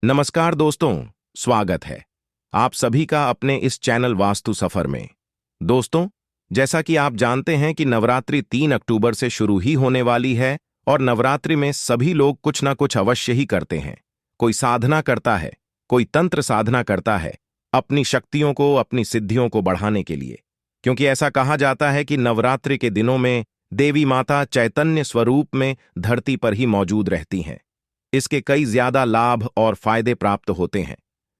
नमस्कार दोस्तों, स्वागत है आप सभी का अपने इस चैनल वास्तु सफर में। दोस्तों, जैसा कि आप जानते हैं कि नवरात्रि 3 अक्टूबर से शुरू ही होने वाली है और नवरात्रि में सभी लोग कुछ ना कुछ अवश्य ही करते हैं। कोई साधना करता है, कोई तंत्र साधना करता है अपनी शक्तियों को, अपनी सिद्धियों को बढ़ाने के लिए, क्योंकि ऐसा कहा जाता है कि नवरात्रि के दिनों में देवी माता चैतन्य स्वरूप में धरती पर ही मौजूद रहती हैं। इसके कई ज्यादा लाभ और फायदे प्राप्त होते हैं।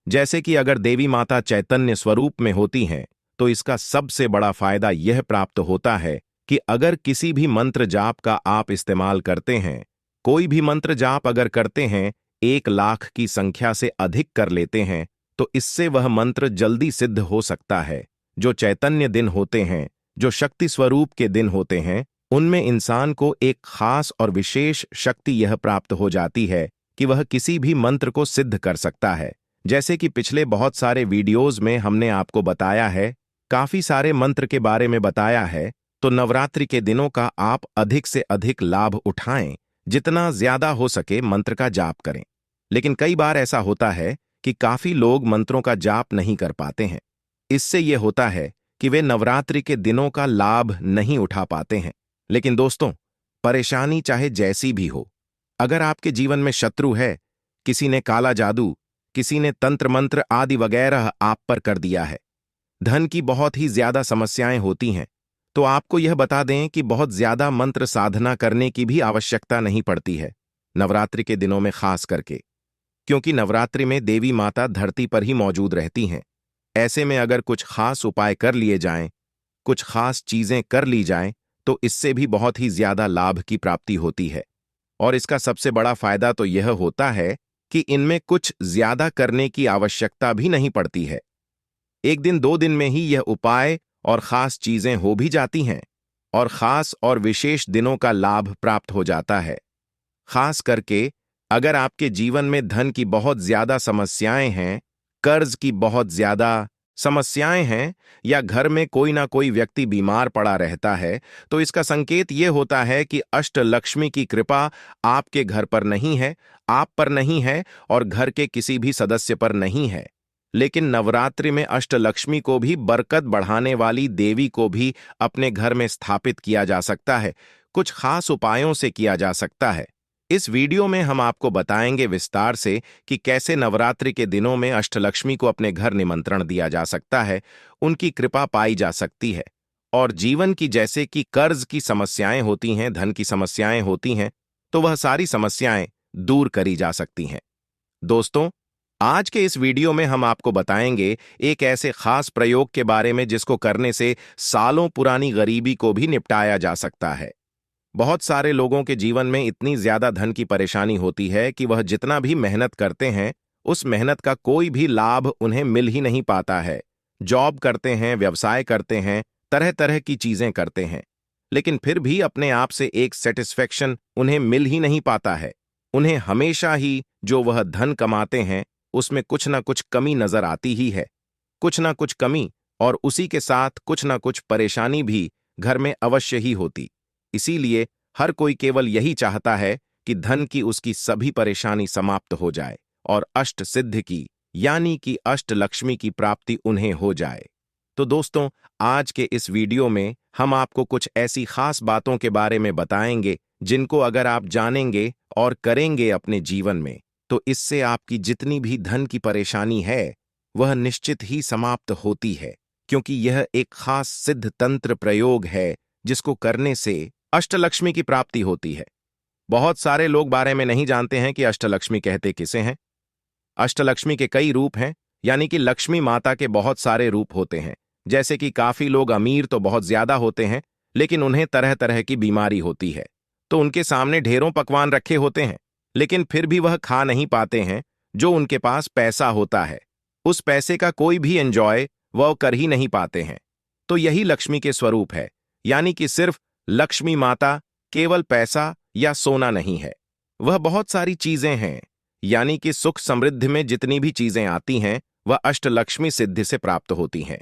जैसे कि अगर देवी माता चैतन्य स्वरूप में होती हैं तो इसका सबसे बड़ा फायदा यह प्राप्त होता है कि अगर किसी भी मंत्र जाप का आप इस्तेमाल करते हैं, कोई भी मंत्र जाप अगर करते हैं, 1 लाख की संख्या से अधिक कर लेते हैं, तो इससे वह मंत्र जल्दी सिद्ध हो सकता है। जो चैतन्य दिन होते हैं, जो शक्ति स्वरूप के दिन होते हैं, उनमें इंसान को एक खास और विशेष शक्ति यह प्राप्त हो जाती है कि वह किसी भी मंत्र को सिद्ध कर सकता है। जैसे कि पिछले बहुत सारे वीडियोज में हमने आपको बताया है, काफी सारे मंत्र के बारे में बताया है, तो नवरात्रि के दिनों का आप अधिक से अधिक लाभ उठाएं, जितना ज्यादा हो सके मंत्र का जाप करें। लेकिन कई बार ऐसा होता है कि काफी लोग मंत्रों का जाप नहीं कर पाते हैं। इससे यह होता है कि वे नवरात्रि के दिनों का लाभ नहीं उठा पाते हैं। लेकिन दोस्तों, परेशानी चाहे जैसी भी हो, अगर आपके जीवन में शत्रु है, किसी ने काला जादू, किसी ने तंत्र मंत्र आदि वगैरह आप पर कर दिया है, धन की बहुत ही ज्यादा समस्याएं होती हैं, तो आपको यह बता दें कि बहुत ज्यादा मंत्र साधना करने की भी आवश्यकता नहीं पड़ती है नवरात्रि के दिनों में, खास करके क्योंकि नवरात्रि में देवी माता धरती पर ही मौजूद रहती हैं। ऐसे में अगर कुछ खास उपाय कर लिए जाएं, कुछ खास चीजें कर ली जाएं, तो इससे भी बहुत ही ज्यादा लाभ की प्राप्ति होती है। और इसका सबसे बड़ा फायदा तो यह होता है कि इनमें कुछ ज्यादा करने की आवश्यकता भी नहीं पड़ती है। 1 दिन 2 दिन में ही यह उपाय और खास चीजें हो भी जाती हैं और खास और विशेष दिनों का लाभ प्राप्त हो जाता है। खास करके अगर आपके जीवन में धन की बहुत ज्यादा समस्याएं हैं, कर्ज की बहुत ज्यादा समस्याएं हैं, या घर में कोई ना कोई व्यक्ति बीमार पड़ा रहता है, तो इसका संकेत यह होता है कि अष्टलक्ष्मी की कृपा आपके घर पर नहीं है, आप पर नहीं है और घर के किसी भी सदस्य पर नहीं है। लेकिन नवरात्रि में अष्टलक्ष्मी को भी बरकत बढ़ाने वाली देवी को भी अपने घर में स्थापित किया जा सकता है, कुछ खास उपायों से किया जा सकता है। इस वीडियो में हम आपको बताएंगे विस्तार से कि कैसे नवरात्रि के दिनों में अष्टलक्ष्मी को अपने घर निमंत्रण दिया जा सकता है, उनकी कृपा पाई जा सकती है और जीवन की जैसे कि कर्ज की समस्याएं होती हैं, धन की समस्याएं होती हैं, तो वह सारी समस्याएं दूर करी जा सकती हैं। दोस्तों, आज के इस वीडियो में हम आपको बताएंगे एक ऐसे खास प्रयोग के बारे में जिसको करने से सालों पुरानी गरीबी को भी निपटाया जा सकता है। बहुत सारे लोगों के जीवन में इतनी ज्यादा धन की परेशानी होती है कि वह जितना भी मेहनत करते हैं, उस मेहनत का कोई भी लाभ उन्हें मिल ही नहीं पाता है। जॉब करते हैं, व्यवसाय करते हैं, तरह तरह की चीजें करते हैं, लेकिन फिर भी अपने आप से एक सेटिस्फेक्शन उन्हें मिल ही नहीं पाता है। उन्हें हमेशा ही जो वह धन कमाते हैं उसमें कुछ ना कुछ कमी नजर आती ही है, कुछ ना कुछ कमी, और उसी के साथ कुछ ना कुछ परेशानी भी घर में अवश्य ही होती। इसीलिए हर कोई केवल यही चाहता है कि धन की उसकी सभी परेशानी समाप्त हो जाए और अष्ट सिद्ध की यानी कि अष्टलक्ष्मी की प्राप्ति उन्हें हो जाए। तो दोस्तों, आज के इस वीडियो में हम आपको कुछ ऐसी खास बातों के बारे में बताएंगे जिनको अगर आप जानेंगे और करेंगे अपने जीवन में, तो इससे आपकी जितनी भी धन की परेशानी है वह निश्चित ही समाप्त होती है, क्योंकि यह एक खास सिद्ध तंत्र प्रयोग है जिसको करने से अष्टलक्ष्मी की प्राप्ति होती है। बहुत सारे लोग बारे में नहीं जानते हैं कि अष्टलक्ष्मी कहते किसे हैं। अष्टलक्ष्मी के कई रूप हैं, यानी कि लक्ष्मी माता के बहुत सारे रूप होते हैं। जैसे कि काफी लोग अमीर तो बहुत ज्यादा होते हैं, लेकिन उन्हें तरह तरह की बीमारी होती है, तो उनके सामने ढेरों पकवान रखे होते हैं, लेकिन फिर भी वह खा नहीं पाते हैं। जो उनके पास पैसा होता है, उस पैसे का कोई भी एंजॉय वह कर ही नहीं पाते हैं। तो यही लक्ष्मी के स्वरूप है, यानी कि सिर्फ लक्ष्मी माता केवल पैसा या सोना नहीं है, वह बहुत सारी चीजें हैं। यानी कि सुख समृद्धि में जितनी भी चीजें आती हैं वह अष्टलक्ष्मी सिद्धि से प्राप्त होती हैं।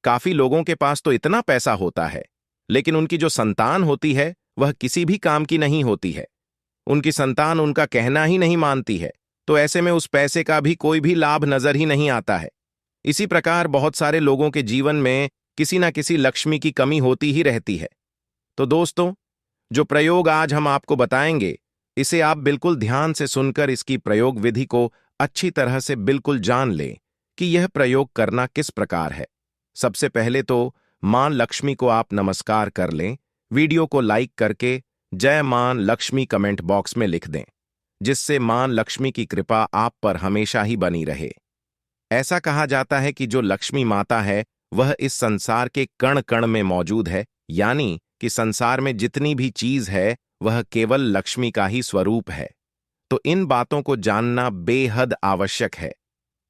काफी लोगों के पास तो इतना पैसा होता है, लेकिन उनकी जो संतान होती है वह किसी भी काम की नहीं होती है। उनकी संतान उनका कहना ही नहीं मानती है, तो ऐसे में उस पैसे का भी कोई भी लाभ नजर ही नहीं आता है। इसी प्रकार बहुत सारे लोगों के जीवन में किसी न किसी लक्ष्मी की कमी होती ही रहती है। तो दोस्तों, जो प्रयोग आज हम आपको बताएंगे, इसे आप बिल्कुल ध्यान से सुनकर इसकी प्रयोग विधि को अच्छी तरह से बिल्कुल जान लें कि यह प्रयोग करना किस प्रकार है। सबसे पहले तो मां लक्ष्मी को आप नमस्कार कर लें। वीडियो को लाइक करके जय मां लक्ष्मी कमेंट बॉक्स में लिख दें, जिससे मां लक्ष्मी की कृपा आप पर हमेशा ही बनी रहे। ऐसा कहा जाता है कि जो लक्ष्मी माता है वह इस संसार के कण कण में मौजूद है, यानी कि संसार में जितनी भी चीज है वह केवल लक्ष्मी का ही स्वरूप है। तो इन बातों को जानना बेहद आवश्यक है।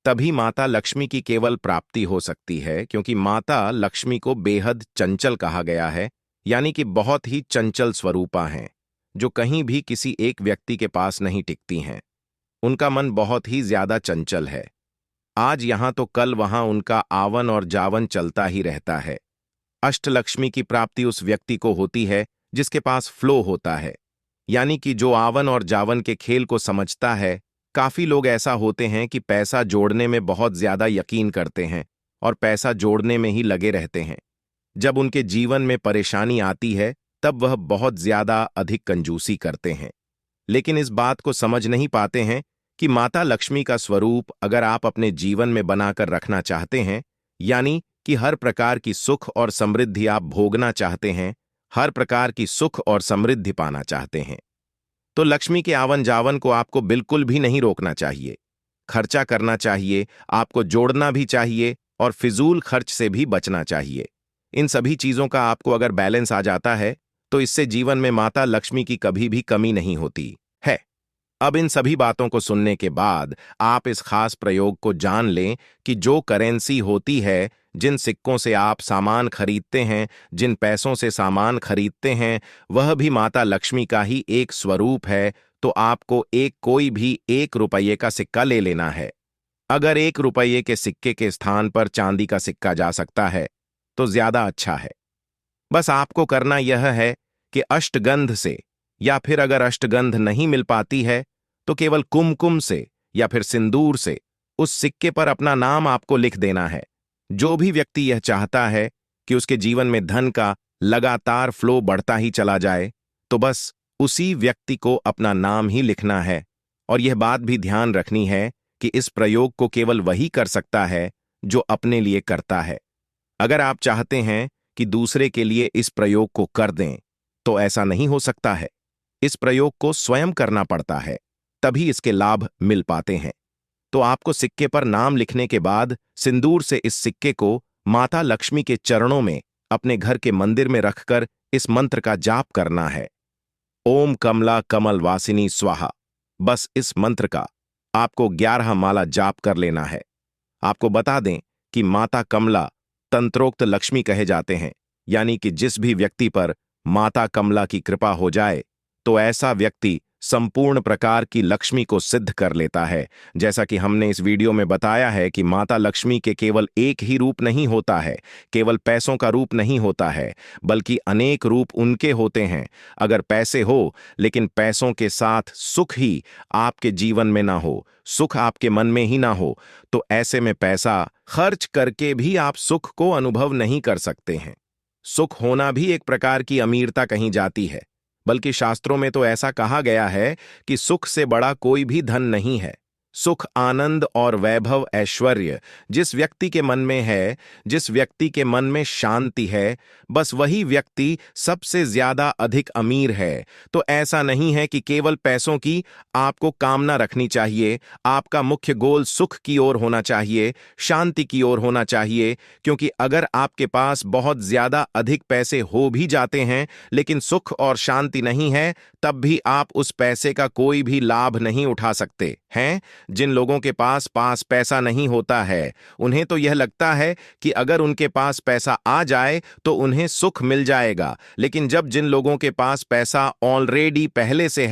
तभी माता लक्ष्मी की केवल प्राप्ति हो सकती है, क्योंकि माता लक्ष्मी को बेहद चंचल कहा गया है, यानी कि बहुत ही चंचल स्वरूपा हैं, जो कहीं भी किसी एक व्यक्ति के पास नहीं टिकती हैं। उनका मन बहुत ही ज्यादा चंचल है। आज यहां तो कल वहां उनका आवन और जावन चलता ही रहता है। अष्टलक्ष्मी की प्राप्ति उस व्यक्ति को होती है जिसके पास फ्लो होता है, यानी कि जो आवन और जावन के खेल को समझता है। काफी लोग ऐसा होते हैं कि पैसा जोड़ने में बहुत ज्यादा यकीन करते हैं और पैसा जोड़ने में ही लगे रहते हैं। जब उनके जीवन में परेशानी आती है तब वह बहुत ज्यादा अधिक कंजूसी करते हैं, लेकिन इस बात को समझ नहीं पाते हैं कि माता लक्ष्मी का स्वरूप अगर आप अपने जीवन में बनाकर रखना चाहते हैं, यानी कि हर प्रकार की सुख और समृद्धि आप भोगना चाहते हैं, हर प्रकार की सुख और समृद्धि पाना चाहते हैं, तो लक्ष्मी के आवन जावन को आपको बिल्कुल भी नहीं रोकना चाहिए। खर्चा करना चाहिए, आपको जोड़ना भी चाहिए और फिजूल खर्च से भी बचना चाहिए। इन सभी चीजों का आपको अगर बैलेंस आ जाता है तो इससे जीवन में माता लक्ष्मी की कभी भी कमी नहीं होती है। अब इन सभी बातों को सुनने के बाद आप इस खास प्रयोग को जान लें कि जो करेंसी होती है, जिन सिक्कों से आप सामान खरीदते हैं, जिन पैसों से सामान खरीदते हैं, वह भी माता लक्ष्मी का ही एक स्वरूप है। तो आपको कोई भी 1 रुपये का सिक्का ले लेना है। अगर 1 रुपये के सिक्के के स्थान पर चांदी का सिक्का जा सकता है तो ज्यादा अच्छा है। बस आपको करना यह है कि अष्टगंध से, या फिर अगर अष्टगंध नहीं मिल पाती है तो केवल कुमकुम से या फिर सिंदूर से उस सिक्के पर अपना नाम आपको लिख देना है। जो भी व्यक्ति यह चाहता है कि उसके जीवन में धन का लगातार फ्लो बढ़ता ही चला जाए, तो बस उसी व्यक्ति को अपना नाम ही लिखना है। और यह बात भी ध्यान रखनी है कि इस प्रयोग को केवल वही कर सकता है जो अपने लिए करता है। अगर आप चाहते हैं कि दूसरे के लिए इस प्रयोग को कर दें तो ऐसा नहीं हो सकता है। इस प्रयोग को स्वयं करना पड़ता है, तभी इसके लाभ मिल पाते हैं। तो आपको सिक्के पर नाम लिखने के बाद सिंदूर से इस सिक्के को माता लक्ष्मी के चरणों में अपने घर के मंदिर में रखकर इस मंत्र का जाप करना है। ओम कमला कमल वासिनी स्वाहा। बस इस मंत्र का आपको 11 माला जाप कर लेना है। आपको बता दें कि माता कमला तंत्रोक्त लक्ष्मी कहे जाते हैं, यानी कि जिस भी व्यक्ति पर माता कमला की कृपा हो जाए तो ऐसा व्यक्ति संपूर्ण प्रकार की लक्ष्मी को सिद्ध कर लेता है। जैसा कि हमने इस वीडियो में बताया है कि माता लक्ष्मी के केवल एक ही रूप नहीं होता है, केवल पैसों का रूप नहीं होता है, बल्कि अनेक रूप उनके होते हैं। अगर पैसे हो लेकिन पैसों के साथ सुख ही आपके जीवन में ना हो, सुख आपके मन में ही ना हो, तो ऐसे में पैसा खर्च करके भी आप सुख को अनुभव नहीं कर सकते हैं। सुख होना भी एक प्रकार की अमीरता कही जाती है, बल्कि शास्त्रों में तो ऐसा कहा गया है कि सुख से बड़ा कोई भी धन नहीं है। सुख, आनंद और वैभव, ऐश्वर्य जिस व्यक्ति के मन में है, जिस व्यक्ति के मन में शांति है, बस वही व्यक्ति सबसे ज्यादा अधिक अमीर है। तो ऐसा नहीं है कि केवल पैसों की आपको कामना रखनी चाहिए। आपका मुख्य गोल सुख की ओर होना चाहिए, शांति की ओर होना चाहिए। क्योंकि अगर आपके पास बहुत ज्यादा अधिक पैसे हो भी जाते हैं लेकिन सुख और शांति नहीं है, तब भी आप उस पैसे का कोई भी लाभ नहीं उठा सकते हैं। जिन लोगों के पास पैसा नहीं होता है, उन्हें तो यह लगता है कि अगर उनके पास पैसा आ जाए तो उन्हें सुख मिल जाएगा। लेकिन जब जिन लोगों के पास पैसा ऑलरेडी पहले से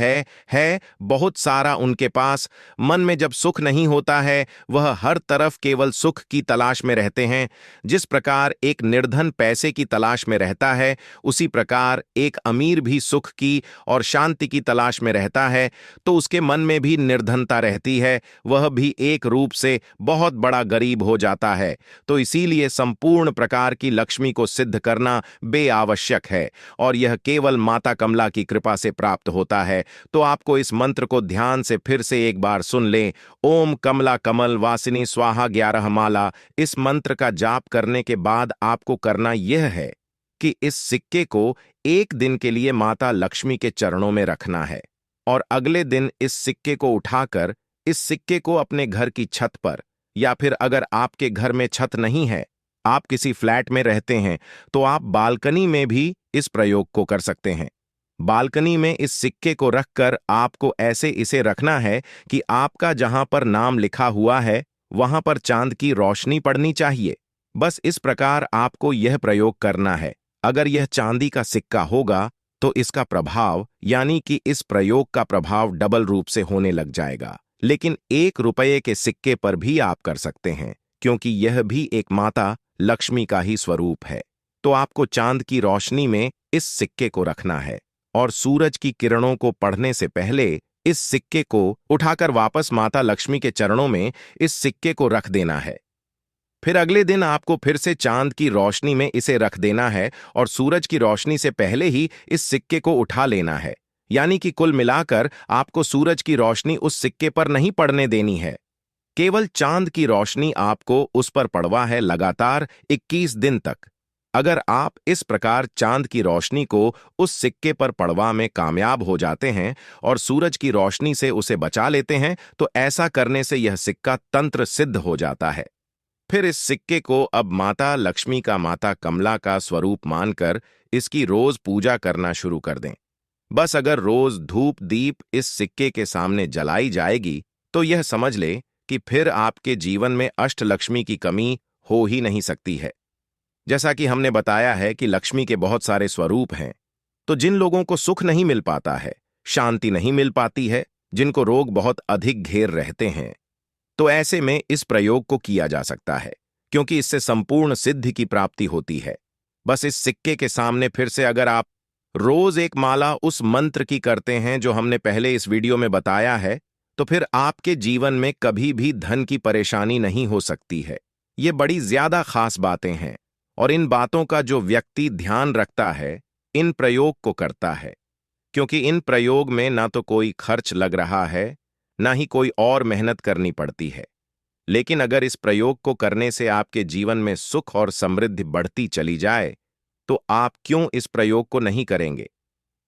है बहुत सारा उनके पास, मन में जब सुख नहीं होता है, वह हर तरफ केवल सुख की तलाश में रहते हैं। जिस प्रकार एक निर्धन पैसे की तलाश में रहता है, उसी प्रकार एक अमीर भी सुख की और शांति की तलाश में रहता है। तो उसके मन में भी निर्धनता रहती है वह भी एक रूप से बहुत बड़ा गरीब हो जाता है। तो इसीलिए संपूर्ण प्रकार की लक्ष्मी को सिद्ध करना बेआवश्यक है और यह केवल माता कमला की कृपा से प्राप्त होता है। तो आपको इस मंत्र को ध्यान से फिर से एक बार सुन लें। ओम कमला कमल वासिनी स्वाहा 11 माला। इस मंत्र का जाप करने के बाद आपको करना यह है कि इस सिक्के को एक दिन के लिए माता लक्ष्मी के चरणों में रखना है और अगले दिन इस सिक्के को उठाकर इस सिक्के को अपने घर की छत पर, या फिर अगर आपके घर में छत नहीं है, आप किसी फ्लैट में रहते हैं, तो आप बालकनी में भी इस प्रयोग को कर सकते हैं। बालकनी में इस सिक्के को रखकर आपको ऐसे इसे रखना है कि आपका जहां पर नाम लिखा हुआ है वहां पर चांद की रोशनी पड़नी चाहिए। बस इस प्रकार आपको यह प्रयोग करना है। अगर यह चांदी का सिक्का होगा तो इसका प्रभाव यानी कि इस प्रयोग का प्रभाव डबल रूप से होने लग जाएगा। लेकिन 1 रुपये के सिक्के पर भी आप कर सकते हैं, क्योंकि यह भी एक माता लक्ष्मी का ही स्वरूप है। तो आपको चांद की रोशनी में इस सिक्के को रखना है और सूरज की किरणों को पढ़ने से पहले इस सिक्के को उठाकर वापस माता लक्ष्मी के चरणों में इस सिक्के को रख देना है। फिर अगले दिन आपको फिर से चांद की रोशनी में इसे रख देना है और सूरज की रोशनी से पहले ही इस सिक्के को उठा लेना है। यानी कि कुल मिलाकर आपको सूरज की रोशनी उस सिक्के पर नहीं पड़ने देनी है, केवल चांद की रोशनी आपको उस पर पड़वा है लगातार 21 दिन तक। अगर आप इस प्रकार चांद की रोशनी को उस सिक्के पर पड़वा में कामयाब हो जाते हैं और सूरज की रोशनी से उसे बचा लेते हैं, तो ऐसा करने से यह सिक्का तंत्र सिद्ध हो जाता है। फिर इस सिक्के को अब माता लक्ष्मी का, माता कमला का स्वरूप मानकर इसकी रोज पूजा करना शुरू कर दें। बस अगर रोज धूप दीप इस सिक्के के सामने जलाई जाएगी तो यह समझ ले कि फिर आपके जीवन में अष्टलक्ष्मी की कमी हो ही नहीं सकती है। जैसा कि हमने बताया है कि लक्ष्मी के बहुत सारे स्वरूप हैं, तो जिन लोगों को सुख नहीं मिल पाता है, शांति नहीं मिल पाती है, जिनको रोग बहुत अधिक घेर रहते हैं, तो ऐसे में इस प्रयोग को किया जा सकता है, क्योंकि इससे संपूर्ण सिद्धि की प्राप्ति होती है। बस इस सिक्के के सामने फिर से अगर आप रोज एक माला उस मंत्र की करते हैं जो हमने पहले इस वीडियो में बताया है, तो फिर आपके जीवन में कभी भी धन की परेशानी नहीं हो सकती है। ये बड़ी ज्यादा खास बातें हैं और इन बातों का जो व्यक्ति ध्यान रखता है, इन प्रयोग को करता है, क्योंकि इन प्रयोग में ना तो कोई खर्च लग रहा है, ना ही कोई और मेहनत करनी पड़ती है। लेकिन अगर इस प्रयोग को करने से आपके जीवन में सुख और समृद्धि बढ़ती चली जाए, तो आप क्यों इस प्रयोग को नहीं करेंगे?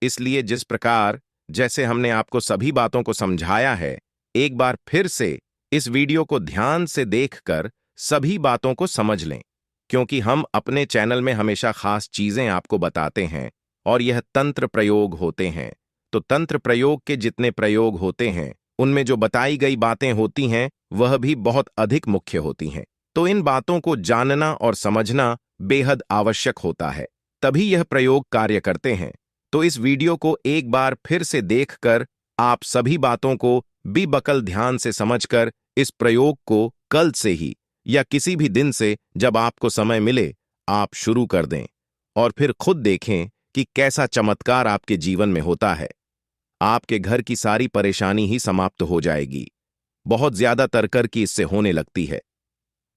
इसलिए जिस प्रकार जैसे हमने आपको सभी बातों को समझाया है, एक बार फिर से इस वीडियो को ध्यान से देखकर सभी बातों को समझ लें, क्योंकि हम अपने चैनल में हमेशा खास चीजें आपको बताते हैं और यह तंत्र प्रयोग होते हैं। तो तंत्र प्रयोग के जितने प्रयोग होते हैं, उनमें जो बताई गई बातें होती हैं वह भी बहुत अधिक मुख्य होती हैं। तो इन बातों को जानना और समझना बेहद आवश्यक होता है, तभी यह प्रयोग कार्य करते हैं। तो इस वीडियो को एक बार फिर से देखकर आप सभी बातों को बेबकल ध्यान से समझकर इस प्रयोग को कल से ही या किसी भी दिन से जब आपको समय मिले आप शुरू कर दें और फिर खुद देखें कि कैसा चमत्कार आपके जीवन में होता है। आपके घर की सारी परेशानी ही समाप्त हो जाएगी। बहुत ज्यादा तरकर की इससे होने लगती है।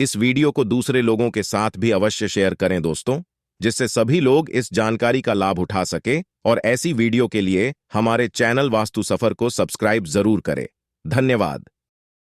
इस वीडियो को दूसरे लोगों के साथ भी अवश्य शेयर करें दोस्तों, जिससे सभी लोग इस जानकारी का लाभ उठा सके और ऐसी वीडियो के लिए हमारे चैनल वास्तु सफर को सब्सक्राइब जरूर करें। धन्यवाद।